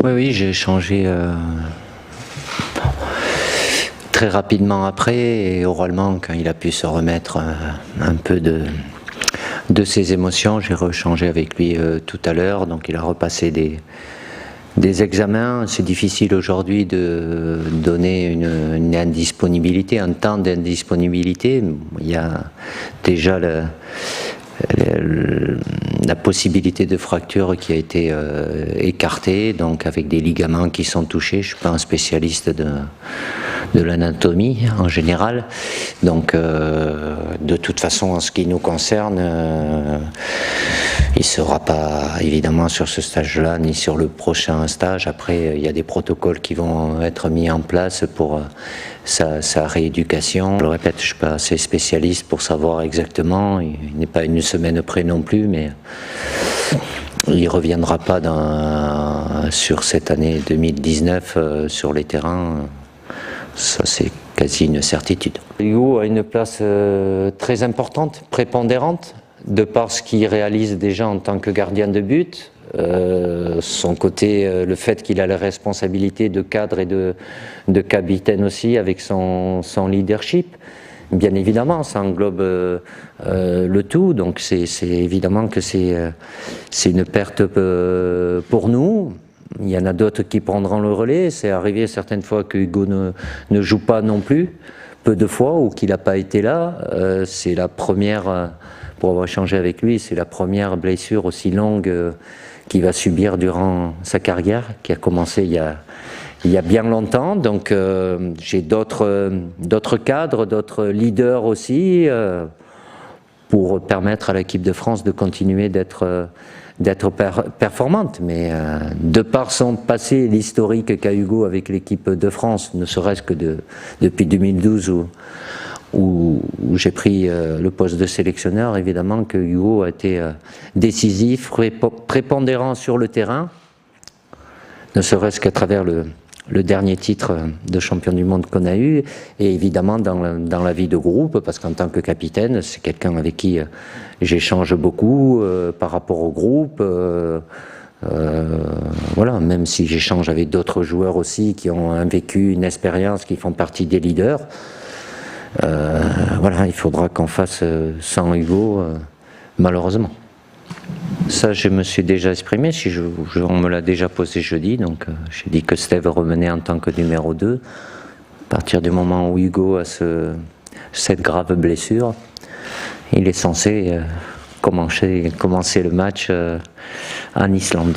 Oui, oui, j'ai changé très rapidement après et oralement quand il a pu se remettre un peu de ses émotions. J'ai rechangé avec lui tout à l'heure, donc il a repassé des examens. C'est difficile aujourd'hui de donner une indisponibilité, un temps d'indisponibilité. Il y a déjà la possibilité de fracture qui a été écartée, donc avec des ligaments qui sont touchés. Je ne suis pas un spécialiste de l'anatomie en général, donc de toute façon en ce qui nous concerne, il ne sera pas évidemment sur ce stage-là ni sur le prochain stage. Après, il y a des protocoles qui vont être mis en place pour sa rééducation. Je le répète, je ne suis pas assez spécialiste pour savoir exactement, il n'est pas une semaine près non plus, mais il ne reviendra pas sur cette année 2019 sur les terrains, ça c'est quasi une certitude. Hugo a une place très importante, prépondérante, de par ce qu'il réalise déjà en tant que gardien de but, son côté, le fait qu'il a la responsabilité de cadre et de capitaine aussi avec son leadership. Bien évidemment, ça englobe le tout, donc c'est évidemment que c'est une perte pour nous. Il y en a d'autres qui prendront le relais. C'est arrivé certaines fois que Hugo ne joue pas non plus, peu de fois, ou qu'il n'a pas été là. C'est la première, pour avoir échangé avec lui, c'est la première blessure aussi longue qu'il va subir durant sa carrière, qui a commencé il y a bien longtemps. Donc j'ai d'autres cadres, d'autres leaders aussi, pour permettre à l'équipe de France de continuer d'être performante. Mais de par son passé et l'historique qu'a Hugo avec l'équipe de France, ne serait-ce que depuis 2012 où j'ai pris le poste de sélectionneur, évidemment que Hugo a été décisif, prépondérant sur le terrain, ne serait-ce qu'à travers le dernier titre de champion du monde qu'on a eu, et évidemment dans la vie de groupe, parce qu'en tant que capitaine, c'est quelqu'un avec qui j'échange beaucoup par rapport au groupe. Voilà, même si j'échange avec d'autres joueurs aussi qui ont vécu une expérience, qui font partie des leaders. Voilà, il faudra qu'on fasse sans Hugo, malheureusement. Ça, je me suis déjà exprimé, on me l'a déjà posé jeudi, donc j'ai dit que Steve revenait en tant que numéro 2. À partir du moment où Hugo a cette grave blessure, il est censé commencer le match en Islande.